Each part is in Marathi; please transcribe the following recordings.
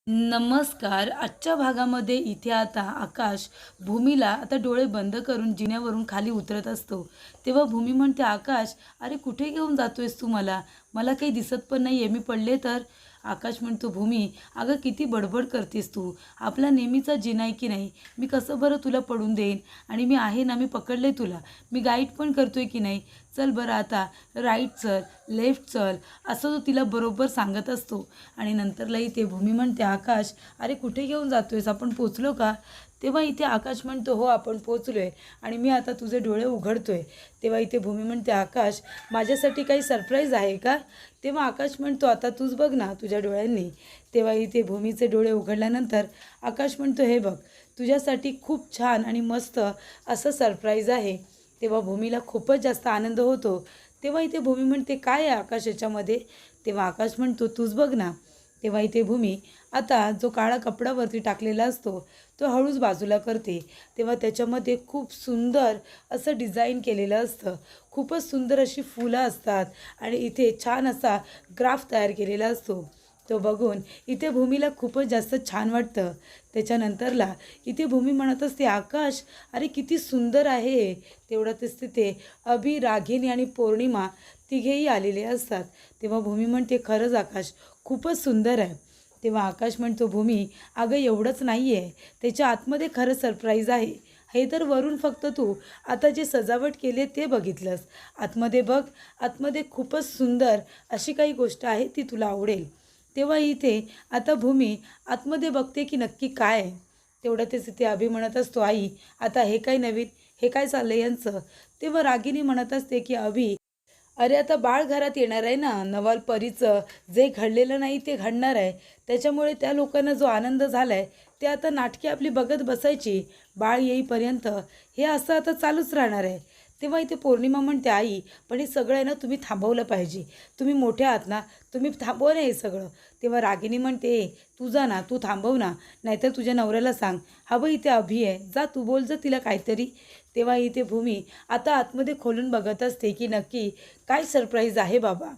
नमस्कार. आजच्या भागामध्ये इथे आता आकाश भूमीला आता डोळे बंद करून जिन्यावरून खाली उतरत असतो. तेव्हा भूमी म्हणते, "आकाश, अरे कुठे घेऊन जातोयस तू मला? मला काही दिसत पण नाही आहे. मी पडले तर?" आकाश म्हणतो, "भूमी, अगं किती बडबड करतेस तू? आपला नेहमीचा जिना आहे की नाही? मी कसं बरं तुला पडून देईन? आणि मी आहे ना, मी पकडले तुला. मी गाईड पण करतोय की नाही? चल बरं आता राईट चल, लेफ्ट चल." असं तो तिला बरोबर सांगत असतो. आणि नंतरला इथे भूमी म्हणते, "आकाश, अरे कुठे घेऊन जातोयस? आपण पोचलो का?" तेव्हा इथे आकाश म्हणतो, "हो, आपण पोचलोय आणि मी आता तुझे डोळे उघडतोय." तेव्हा इथे भूमी म्हणते, "आकाश, माझ्यासाठी काही सरप्राईज आहे का?" तेव्हा आकाश म्हणतो, "आता तूच बघ ना तुझ्या डोळ्यांनी." तेव्हा इथे भूमीचे डोळे उघडल्यानंतर आकाश म्हणतो, "हे बघ, तुझ्यासाठी खूप छान आणि मस्त असं सरप्राईज आहे." तेव्हा भूमीला खूपच जास्त आनंद होतो. तेव्हा इथे भूमी म्हणते, "काय आहे आकाश याच्यामध्ये?" तेव्हा आकाश म्हणतो, "तूच बघ ना." तेव्हा इथे भूमी आता जो काळा कपडावरती टाकलेला असतो तो हळूच बाजूला करते. तेव्हा त्याच्यामध्ये खूप सुंदर असं डिझाईन केलेलं असतं. खूपच सुंदर अशी फुलं असतात आणि इथे छान असा ग्राफ तयार केलेला असतो. तो बघून इथे भूमीला खूपच जास्त छान वाटतं. त्याच्यानंतरला इथे भूमी म्हणत असते, "आकाश, अरे किती सुंदर आहे." तेवढ्यातच तिथे अभि, रागिनी आणि पौर्णिमा तिघेही आलेले असतात. तेव्हा भूमी म्हणते, "खरंच आकाश खूपच सुंदर आहे." तेव्हा आकाश म्हणतो, "भूमी, अगं एवढंच नाही आहे, त्याच्या आतमध्ये खरं सरप्राईज आहे. हे तर वरून फक्त तू आता जे सजावट केली आहे ते बघितलंस. आतमध्ये बघ, आतमध्ये खूपच सुंदर अशी काही गोष्ट आहे ती तुला आवडेल." तेव्हा इथे आता भूमी आतमध्ये बघते की नक्की काय आहे. तेवढ्यातच इथे अभि म्हणत असतो, "आई, आता हे काय नवीन? हे काय चाललंय यांचं?" तेव्हा रागिनी म्हणत असते की "अभि, अरे आता बाळ घरात येणार आहे ना, नवाल परीचं जे घडलेलं नाही ते घडणार आहे. त्याच्यामुळे त्या लोकांना जो आनंद झाला आहे ते आता नाटके आपली बघत बसायची बाळ येईपर्यंत. हे असं आता चालूच राहणार आहे." तेव्हा इथे पौर्णिमा म्हणते, "आई, पण हे सगळं आहे ना तुम्ही थांबवलं पाहिजे. तुम्ही मोठे आहात ना, तुम्ही थांबवा ना हे सगळं." तेव्हा रागिनी म्हणते, "ए, तू जा ना, तू थांबव ना, नाहीतर तुझ्या नवऱ्याला सांग. हा बघ इथे अभि आहे, जा तू बोल जा तिला काहीतरी." तेव्हा इथे भूमी आता आतमध्ये खोलून बघत असते की नक्की काय सरप्राईज आहे बाबा.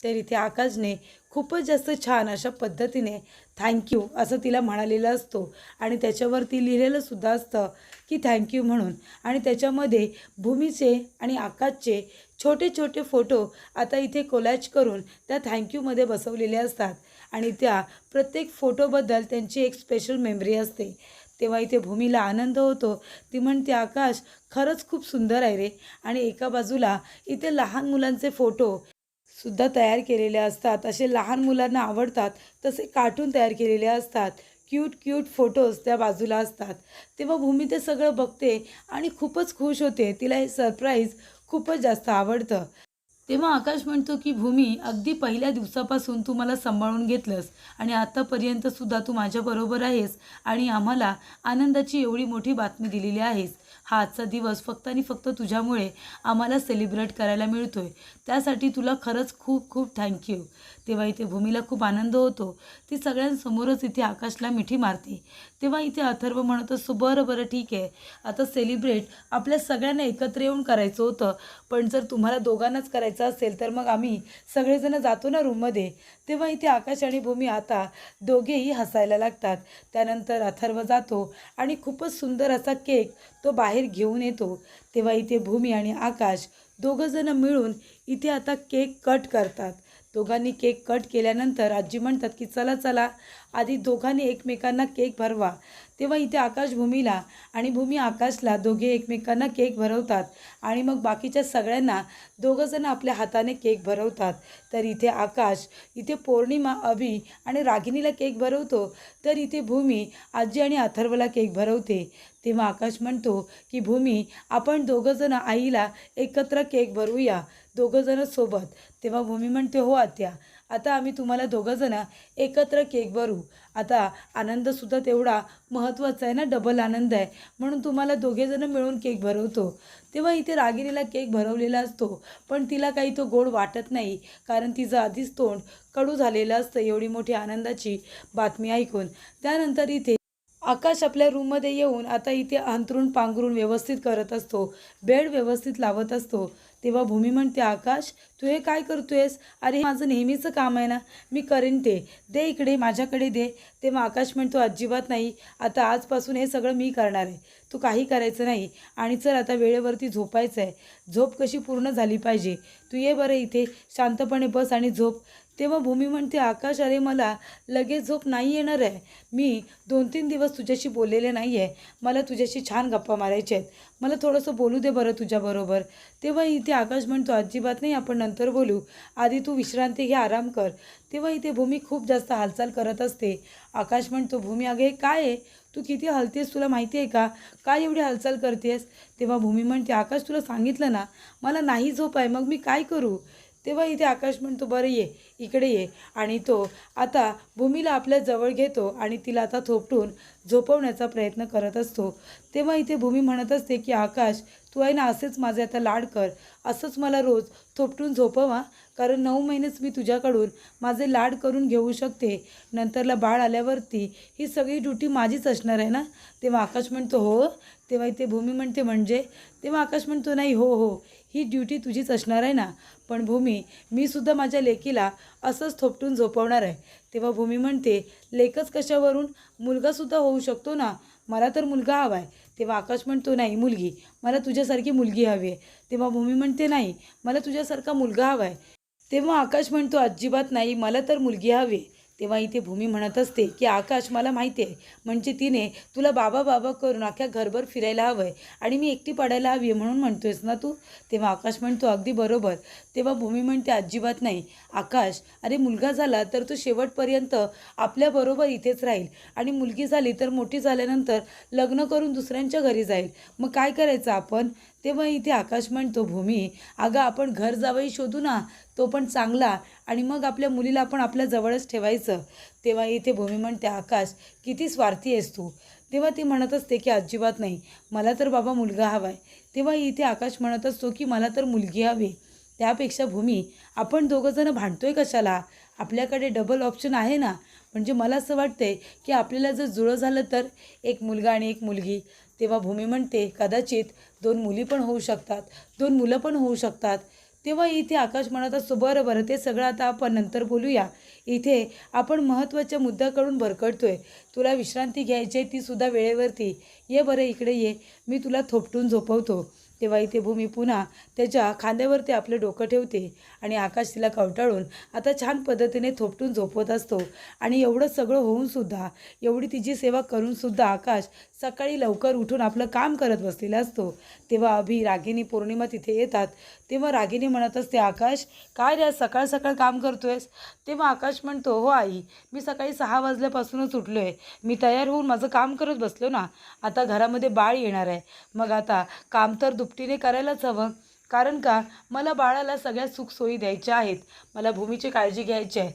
तर इथे आकाशने खूपच जास्त छान अशा पद्धतीने थँक्यू असं तिला म्हणालेलं असतो आणि त्याच्यावरती लिहिलेलं सुद्धा असतं की थँक्यू म्हणून. आणि त्याच्यामध्ये भूमीचे आणि आकाशचे छोटे छोटे फोटो आता इथे कोलॅज करून त्या थँक्यूमध्ये बसवलेले असतात आणि त्या प्रत्येक फोटोबद्दल त्यांची एक स्पेशल मेमरी असते. तेव्हा इथे भूमीला आनंद होतो. ती म्हणते, "आकाश, खरंच खूप सुंदर आहे रे." आणि एका बाजूला इथे लहान मुलांचे फोटो सुद्धा तयार केलेले असतात. असे लहान मुलांना आवडतात तसे कार्टून तयार केलेले असतात. क्यूट क्यूट फोटोज त्या बाजूला असतात. तेव्हा भूमी ते सगळं बघते आणि खूपच खुश होते. तिला हे सरप्राईज खूपच जास्त आवडतं. तेव्हा आकाश म्हणतो की "भूमी, अगदी पहिल्या दिवसापासून तू मला सांभाळून घेतलंस आणि आतापर्यंत सुद्धा तू माझ्याबरोबर आहेस आणि आम्हाला आनंदाची एवढी मोठी बातमी दिलेली आहेस. हा आजचा दिवस फक्त आणि फक्त तुझ्यामुळे आम्हाला सेलिब्रेट करायला मिळतोय. त्यासाठी तुला खरंच खूप खूप थँक्यू." तेव्हा इथे भूमीला खूप आनंद होतो. ती सगळ्यांसमोरच इथे आकाशला मिठी मारते. तेव्हा इथे अथर्व म्हणत असतो, "बरं बरं ठीक आहे, आता सेलिब्रेट आपल्या सगळ्यांना एकत्र येऊन करायचं होतं. पण जर तुम्हाला दोघांनाच करायचं असेल तर मग आम्ही सगळेजण जातो ना रूममध्ये." तेव्हा इथे आकाश आणि भूमी आता दोघेही हसायला लागतात. त्यानंतर अथर्व जातो आणि खूपच सुंदर असा केक तो बाहेर घेऊन येतो. तेव्हा इथे भूमी आणि आकाश दोघंजणं मिळून इथे आता केक कट करतात. दोघांनी केक कट केल्यानंतर आजी म्हणतात की "चला चला, आधी दोघांनी एकमेकांना केक भरवा." तेव्हा इथे आकाश भूमीला आणि भूमी आकाशला दोघे एकमेकांना केक भरवतात आणि मग बाकीच्या सगळ्यांना दोघंजण आपल्या हाताने केक भरवतात. तर इथे आकाश, इथे पौर्णिमा, अभि आणि रागिनीला केक भरवतो, तर इथे भूमी आजी आणि अथर्वला केक भरवते. तेव्हा आकाश म्हणतो की "भूमी, आपण दोघंजण आईला एकत्र केक भरवूया, दोघंजणं सोबत." तेव्हा भूमी म्हणते, "हो आत्या, आता आम्ही तुम्हाला दोघंजणं एकत्र केक भरू. आता आनंदसुद्धा तेवढा महत्त्वाचा आहे ना, डबल आनंद आहे, म्हणून तुम्हाला दोघेजणं मिळून केक भरवतो." तेव्हा इथे रागिनीला केक भरवलेला असतो, पण तिला काही तो गोड वाटत नाही, कारण तिचं आधीच तोंड कडू झालेलं असतं एवढी मोठी आनंदाची बातमी ऐकून. त्यानंतर इथे आकाश आपल्या रूममध्ये येऊन आता इथे अंथरूण पांघरूण व्यवस्थित करत असतो, बेड व्यवस्थित लावत असतो. तेव्हा भूमी म्हणते, आकाश तू हे काय करतोयस? अरे माझं नेहमीचं काम आहे ना, मी करेन ते, दे इकडे, माझ्याकडे दे. तेव्हा आकाश म्हणतो, अजिबात नाही, आता आजपासून हे सगळं मी करणार आहे, तू काही करायचं नाही. आणि चल आता वेळेवरती झोपायचं आहे, झोप कशी पूर्ण झाली पाहिजे. तू ये बरं इथे, शांतपणे बस आणि झोप. तेव्हा भूमी म्हणते, आकाश अरे मला लगेच झोप नाही येणार आहे, मी 2-3 दिवस तुझ्याशी बोललेले नाही आहे, मला तुझ्याशी छान गप्पा मारायच्या आहेत, मला थोडंसं बोलू दे बरं तुझ्याबरोबर. तेव्हा इथे आकाश म्हणतो, अजिबात नाही, आपण नंतर बोलू, आधी तू विश्रांती घे, आराम कर. तेव्हा इथे भूमी खूप जास्त हालचाल करत असते. आकाश म्हणतो, भूमी अगं हे काय आहे, तू किती हलतेस तुला माहिती आहे का, काय एवढी हालचाल करतेस? तेव्हा भूमी म्हणते, आकाश तुला सांगितलं ना मला नाही झोप आहे, मग मी काय करू? तेव्हा इथे आकाश म्हणतो, बरं ये इकडे ये. आणि तो आता भूमीला आपल्या जवळ घेतो आणि तिला आता थोपटून झोपवण्याचा प्रयत्न करत असतो. तेव्हा इथे भूमी म्हणत असते की आकाश तू आहे ना असेच माझे आता लाड कर, असंच मला रोज थोपटून झोपवा, कारण 9 महिनेच मी तुझ्याकडून माझे लाड करून घेऊ शकते, नंतरला बाळ आल्यावरती ही सगळी ड्युटी माझीच असणार आहे ना. तेव्हा आकाश म्हणतो हो. तेव्हा इथे भूमी म्हणते म्हणजे? तेव्हा आकाश म्हणतो नाही, हो हो, ही ड्युटी तुझीच असणार आहे ना, पण भूमी मी सुद्धा माझ्या लेकीला असंच थोपटून झोपवणार आहे. तेव्हा भूमी म्हणते, लेकच कशावरून, मुलगासुद्धा होऊ शकतो ना, मला तर मुलगा हवा आहे. तेव्हा आकाश म्हणतो नाही, मुलगी, मला तुझ्यासारखी मुलगी हवी आहे. तेव्हा भूमी म्हणते नाही, मला तुझ्यासारखा मुलगा हवा आहे. तेव्हा आकाश म्हणतो, अजिबात नाही, मला तर मुलगी हवी आहे. तेव्हा इथे भूमी म्हणत असते की आकाश मला माहिती आहे, म्हणजे तिने तुला बाबा बाबा करून अख्ख्या घरभर फिरायला हवं आहे आणि मी एकटी पडायला हवी आहे म्हणून म्हणतोयस ना तू. तेव्हा आकाश म्हणतो, अगदी बरोबर. तेव्हा भूमी म्हणते, अजिबात नाही आकाश, अरे मुलगा झाला तर तो शेवटपर्यंत आपल्याबरोबर इथेच राहील आणि मुलगी झाली तर मोठी झाल्यानंतर लग्न करून दुसऱ्यांच्या घरी जाईल, मग काय करायचं आपण? तेव्हा इथे आकाश म्हणतो, भूमी अगं आपण घर जावई शोधू ना, तो पण चांगला, आणि मग आपल्या मुलीला आपण आपल्या जवळच ठेवायचं. तेव्हा इथे भूमी म्हणते, आकाश किती स्वार्थी आहेस तू. तेव्हा ती म्हणत असते की अजिबात नाही, मला तर बाबा मुलगा हवा आहे. तेव्हा इथे आकाश म्हणत असतो की मला तर मुलगी हवी. त्यापेक्षा भूमी आपण दोघंजणं भांडतोय कशाला, आपल्याकडे डबल ऑप्शन आहे ना. म्हणजे मला असं वाटतंय की आपल्याला जर जुळं झालं तर एक मुलगा आणि एक मुलगी. तेव्हा भूमी म्हणते, कदाचित 2 मुली पण होऊ शकतात, 2 मुलं पण होऊ शकतात. तेव्हा इथे आकाश म्हणत असतो, बरं बरं, ते सगळं आता आपण नंतर बोलूया, इथे आपण महत्त्वाच्या मुद्द्याकडून भरकटतोय. तुला विश्रांती घ्यायची आहे, ती सुद्धा वेळेवरती. ये बरं इकडे ये, मी तुला थोपटून झोपवतो. तेव्हा इथे भूमी पुन्हा त्याच्या खांद्यावरती आपलं डोकं ठेवते आणि आकाश तिला कवटाळून आता छान पद्धतीने थोपटून झोपवत असतो. आणि एवढं सगळं होऊनसुद्धा, एवढी तिची सेवा करूनसुद्धा आकाश सकाळी लवकर उठून आपलं काम करत बसलेला असतो. तेव्हा अभि, रागिनी, पौर्णिमा तिथे येतात. तेव्हा रागिनी म्हणत असते, आकाश काय रे सकाळ सकाळ काम करतोयस? तेव्हा आकाश म्हणतो, हो आई, मी सकाळी 6 वाजल्यापासूनच उठलो आहे, मी तयार होऊन माझं काम करत बसलो ना, आता घरामध्ये बाळ येणार आहे, मग आता काम तर दुपटीने करायलाच हवं, कारण का मला बाळाला सगळ्या सुखसोयी द्यायच्या आहेत, मला भूमीची काळजी घ्यायची आहे,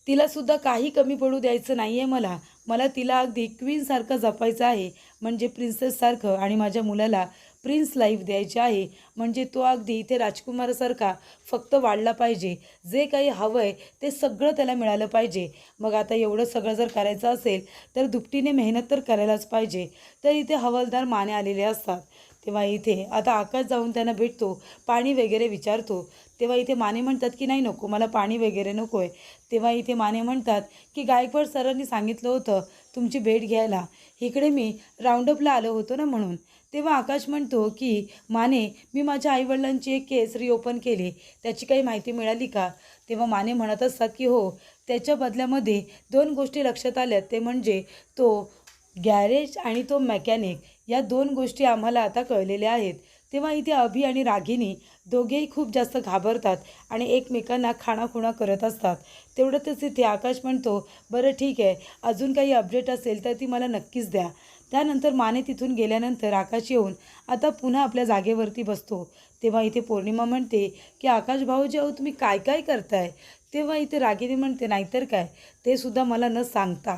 तिलासुद्धा काही कमी पडू द्यायचं नाही आहे मला, मला तिला अगदी क्वीनसारखं जपायचं आहे, म्हणजे प्रिन्सेससारखं, आणि माझ्या मुलाला प्रिन्स लाईफ द्यायची आहे, म्हणजे तो अगदी इथे राजकुमारासारखा फक्त वाढला पाहिजे, जे काही हवं आहे ते सगळं त्याला मिळालं पाहिजे. मग आता एवढं सगळं जर करायचं असेल तर दुपटीने मेहनत तर करायलाच पाहिजे. तर इथे हवालदार माने आलेले असतात. तेव्हा इथे आता आकाश जाऊन त्यांना भेटतो, पाणी वगैरे विचारतो. तेव्हा इथे माने म्हणतात की नाही नको, मला पाणी वगैरे नको आहे. तेव्हा इथे माने म्हणतात की गायकवाड सरांनी सांगितलं होतं तुमची भेट घ्यायला, इकडे मी राऊंडअपला आलो होतो ना म्हणून. तेव्हा आकाश म्हणतो की माने, मी माझ्या आईवडिलांची एक केस रिओपन केली, त्याची काही माहिती मिळाली का? तेव्हा माने म्हणत असतात की हो, त्याच्या बदल्यामध्ये 2 गोष्टी लक्षात आल्यात, ते म्हणजे तो गॅरेज आणि तो मेकॅनिक, या 2 गोष्टी आम्हाला आता कळलेल्या आहेत. तेव्हा इथे अभि आणि रागिनी दोघेही खूप जास्त घाबरतात आणि एकमेकांना खाणाखुणा करत असतात. तेवढंच इथे आकाश म्हणतो, बरं ठीक आहे, अजून काही अपडेट असेल तर ती मला नक्कीच द्या. त्यानंतर माने तिथून गेल्यानंतर आकाश येऊन आता पुन्हा आपल्या जागेवरती बसतो. तेव्हा इथे पौर्णिमा म्हणते की आकाश भाऊजी, अहो तुम्ही काय काय करताय? तेव्हा इथे रागिनी म्हणते, नाहीतर काय, ते सुद्धा मला न सांगता.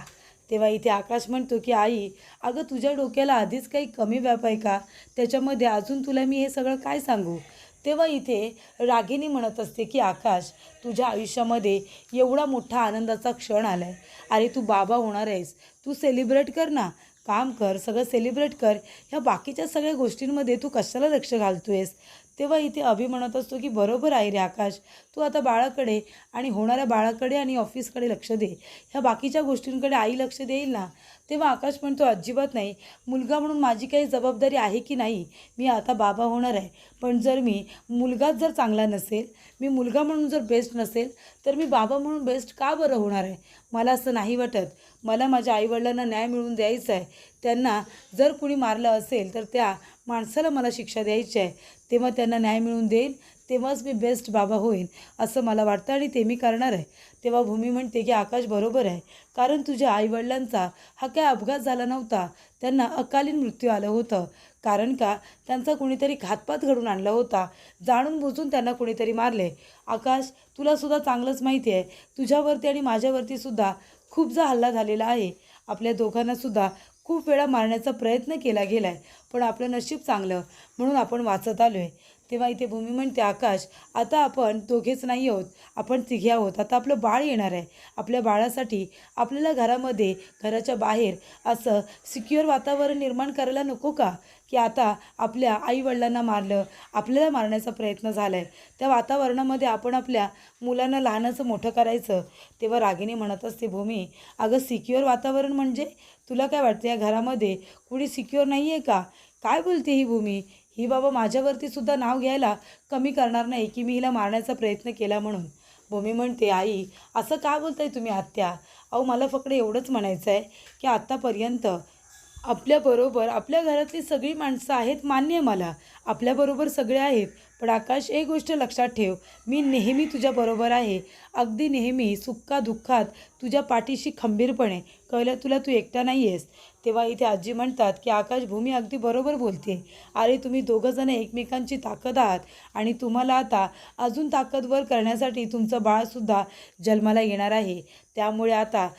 तेव्हा इथे आकाश म्हणतो की आई, अगं तुझ्या डोक्याला आधीच काही कमी व्याप आहे का? त्याच्यामध्ये अजून तुला मी हे सगळं काय सांगू? तेव्हा इथे रागिनी म्हणत असते की आकाश, तुझ्या आयुष्यामध्ये एवढा मोठा आनंदाचा क्षण आला आहे, अरे तू बाबा होणार आहेस, तू सेलिब्रेट कर ना, काम कर, सगळं सेलिब्रेट कर, ह्या बाकीच्या सगळ्या गोष्टींमध्ये तू कशाला लक्ष घालतोयस? तेव्हा इथे अभि म्हणत असतो की बरोबर आहे रे आकाश, तू आता बाळाकडे आणि होणाऱ्या बाळाकडे आणि ऑफिसकडे लक्ष दे, ह्या बाकीच्या गोष्टींकडे आई लक्ष देईल ना. तेव्हा आकाश म्हणतो अजिबात नाही, मुलगा म्हणून माझी काही जबाबदारी आहे की नाही, मी आता बाबा होणार आहे. पण जर मी मुलगाच जर चांगला नसेल, मी मुलगा म्हणून जर बेस्ट नसेल, तर मी बाबा म्हणून बेस्ट का बरं होणार आहे. मला असं नाही वाटत. मला माझ्या आईवडिलांना न्याय मिळवून द्यायचा आहे. त्यांना जर कुणी मारलं असेल तर त्या माणसाला मला शिक्षा द्यायची आहे. तेव्हा त्यांना न्याय मिळवून देईन, तेव्हाच मी बेस्ट बाबा होईन असं मला वाटतं आणि ते मी करणार आहे. तेव्हा भूमी म्हणते की आकाश बरोबर आहे, कारण तुझ्या आईवडिलांचा हा काय अपघात झाला नव्हता, त्यांना अकालीन मृत्यू आलं होतं. कारण का त्यांचा कुणीतरी घातपात घडून आणला होता, जाणून बुजून त्यांना कुणीतरी मारले. आकाश, तुलासुद्धा चांगलंच माहिती आहे, तुझ्यावरती आणि माझ्यावरती सुद्धा खूपदा हल्ला झालेला आहे. आपल्या दोघांनासुद्धा खूप वेळा मारण्याचा प्रयत्न केला गेला आहे, पण आपलं नशीब चांगलं म्हणून आपण वाचत आलो आहे. तेव्हा इथे भूमी म्हणते आकाश, आता आपण दोघेच नाही आहोत, आपण तिघे आहोत. आता आपलं बाळ येणार आहे. आपल्या बाळासाठी आपल्याला घरामध्ये, घराच्या बाहेर असं सिक्युअर वातावरण निर्माण करायला नको का, की आता आपल्या आईवडिलांना मारलं, आपल्याला मारण्याचा प्रयत्न झाला आहे, त्या वातावरणामध्ये आपण आपल्या मुलांना लहानाचं मोठं करायचं. तेव्हा रागिनी म्हणत असते भूमी, अगं सिक्युअर वातावरण म्हणजे तुला काय वाटतं या घरामध्ये कुणी सिक्युअर नाही आहे का. काय बोलते ही भूमी. ही बाबा माझ्यावरती सुद्धा नाव घ्यायला कमी करणार नाही की मी हिला मारण्याचा प्रयत्न केला म्हणून. भूमी म्हणते आई, असं का बोलताय तुम्ही आत्या. अहो मला फक्त एवढंच म्हणायचं आहे की आत्तापर्यंत आपल्याबरोबर आपल्या घरातली सगळी माणसं आहेत, मान्य आहे मला, आपल्याबरोबर सगळे आहेत. पण आकाश, एक गोष्ट लक्षात ठेव, मी नेहमी तुझ्याबरोबर आहे, अगदी नेहमी सुखादुःखात तुझ्या पाठीशी खंबीरपणे. कळलं तुला, तू एकटा नाही आहेस. तेव्हा इथे आजी म्हणतात की आकाश, भूमी अगदी बरोबर बोलते. अरे तुम्ही दोघंजण एकमेकांची ताकद आहात आणि तुम्हाला आता अजून ताकदवर करण्यासाठी तुमचं बाळसुद्धा जन्माला येणार आहे. त्यामुळे आता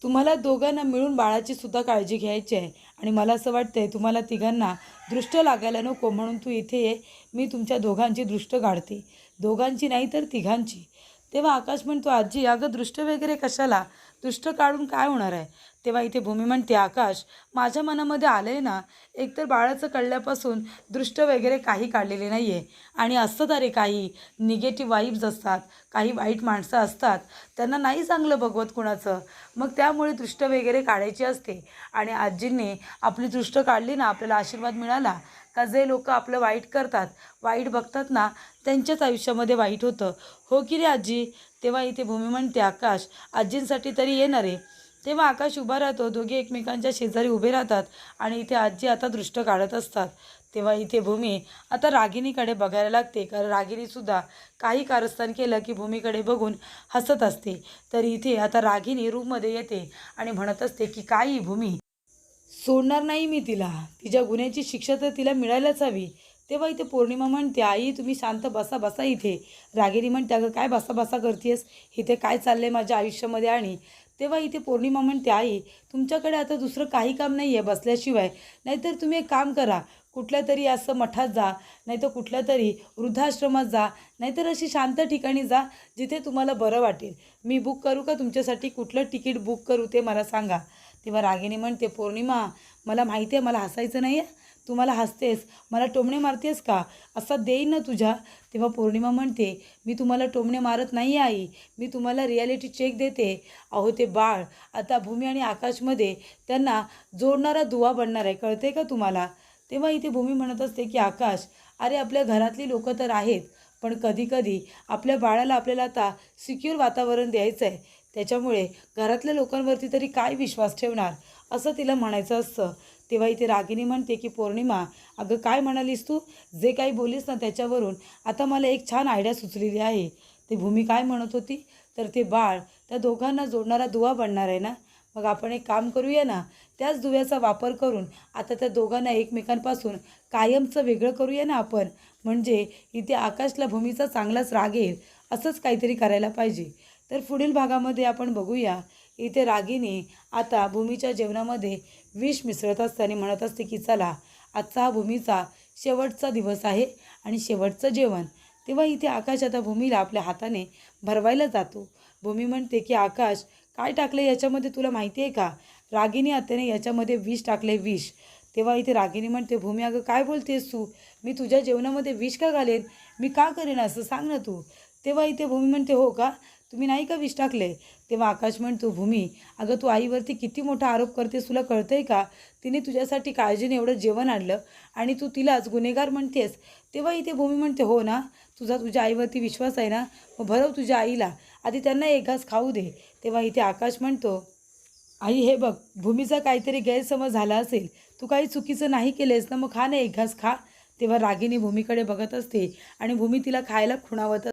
तुम्हाला दोघांना मिळून बाळाची सुद्धा काळजी घ्यायची आहे. आणि मला असं वाटतंय तुम्हाला तिघांना दृष्ट लागायला नको, म्हणून तू इथे ये, मी तुमच्या दोघांची दृष्ट काढते, दोघांची नाही तर तिघांची. तेव्हा आकाश म्हणतो आजी, अगं दृष्ट वगैरे कशाला, दृष्ट काढून काय होणार आहे. तेव्हा इथे भूमी म्हणते आकाश, माझ्या मनामध्ये आलं आहे ना, एकतर बाळाचं कळल्यापासून दृष्ट वगैरे काही काढलेले नाही आहे. आणि असतं अरे काही निगेटिव्ह वाईब्स असतात, काही वाईट माणसं असतात, त्यांना नाही चांगलं बघवत कुणाचं, मग त्यामुळे दृष्ट वगैरे काढायची असते. आणि आजींनी आपली दृष्ट काढली ना, आपल्याला आशीर्वाद मिळाला का जे लोक आपलं वाईट करतात, वाईट बघतात ना, त्यांच्याच आयुष्यामध्ये वाईट होतं. हो की रे आजी. तेव्हा इथे भूमी म्हणते आकाश, आजींसाठी तरी येणार आहे. तेव्हा आकाश उभा राहतो, दोघे एकमेकांच्या शेजारी उभे राहतात आणि इथे आजी आता दृष्ट काढत असतात. तेव्हा इथे भूमी आता रागिणीकडे बघायला लागते, कारण रागिणीसुद्धा काही कारस्थान केलं की भूमीकडे बघून हसत असते. तर इथे आता रागिणी रूममध्ये येते आणि म्हणत असते की काही भूमी, सोडणार नाही मी तिला, तिच्या गुन्ह्याची शिक्षा तर तिला मिळायलाच हवी. तेव्हा इथे पौर्णिमा म्हणते आई तुम्ही शांत बसा बसा इथे. रागिणी म्हणते अगं काय बसा बसा करतेस, इथे काय चाललं आहे माझ्या आयुष्यामध्ये. आणि तेव्हा इथे पौर्णिमा म्हणते आई तुमच्याकडे आता दुसरं काही काम नाही आहे बसल्याशिवाय, नाहीतर तुम्ही एक काम करा, कुठल्या तरी असं मठात जा, नाहीतर कुठल्या तरी वृद्धाश्रमात जा, नाहीतर अशी शांत ठिकाणी जा जिथे तुम्हाला बरं वाटेल. मी बुक करू का तुमच्यासाठी, कुठलं तिकीट बुक करू ते मला सांगा. तेव्हा रागिणी म्हणते पौर्णिमा मला माहिती आहे मला हसायचं नाही आहे, तू मला हसतेस, मला टोमणे मारतेस का, असा देईन ना तुझ्या. तेव्हा पौर्णिमा म्हणते मी तुम्हाला टोमणे मारत नाही आई, मी तुम्हाला रिॲलिटी चेक देते. अहो ते बाळ आता भूमी आणि आकाशमध्ये त्यांना जोडणारा दुवा बनणार आहे, कळते का तुम्हाला. तेव्हा इथे भूमी म्हणत असते की आकाश, अरे आपल्या घरातली लोकं तर आहेत, पण कधीकधी आपल्या बाळाला आपल्याला आता सिक्युअर वातावरण द्यायचं आहे, त्याच्यामुळे घरातल्या लोकांवरती तरी काय विश्वास ठेवणार, असं तिला म्हणायचं असतं. तेव्हा इथे रागिणी म्हणते की पौर्णिमा अगं काय म्हणालीस तू, जे काही बोलीस ना त्याच्यावरून आता मला एक छान आयडिया सुचलेली आहे. ती भूमी काय म्हणत होती, तर ते बाळ त्या दोघांना जोडणारा दुवा बनणार आहे ना, मग आपण एक काम करूया ना, त्याच दुव्याचा वापर करून आता त्या दोघांना एकमेकांपासून कायमचं वेगळं करूया ना आपण. म्हणजे इथे आकाशला भूमीचा चांगलाच राग येईल, असंच काहीतरी करायला पाहिजे. तर पुढील भागामध्ये आपण बघूया, इथे रागिनी आता भूमीच्या जेवणामध्ये विष मिसळत असते आणि म्हणत असते की चला आजचा हा भूमीचा शेवटचा दिवस आहे आणि शेवटचं जेवण. तेव्हा इथे आकाश आता भूमीला आपल्या हाताने भरवायला जातो. भूमी म्हणते की आकाश काय टाकले याच्यामध्ये तुला माहिती आहे का. रागिनी आत्याने याच्यामध्ये विष टाकले, विष. तेव्हा इथे रागिनी म्हणते, भूमी अगं काय बोलतेस तू? मी तुझ्या जेवणामध्ये विष का घालेन? मी का करेन असं, सांग ना तू. तेव्हा इथे भूमी म्हणते, हो का, तुम्ही नाही का विष टाकले? तेव्हा आकाश म्हणतो, भूमी अगं तू आईवरती किती मोठा आरोप करतेस, तुला कळतंय का? तिने तुझ्यासाठी काळजीने एवढं जेवण आणलं आणि तू तिलाच गुन्हेगार म्हणतेस. तेव्हा इथे भूमी म्हणते, हो ना, तुझ्या आईवरती विश्वास आहे ना, मग भरव तुझ्या आईला, आधी त्यांना एक घास खाऊ दे. तेव्हा इथे आकाश म्हणतो, आई हे बघ, भूमीचा काहीतरी गैरसमज झाला असेल, तू काही चुकीचं नाही केलेस ना, मग खा ना, एक घास खा. तेव्हा रागिनी भूमीकडे बघत असते आणि भूमी तिला खायला खुणावत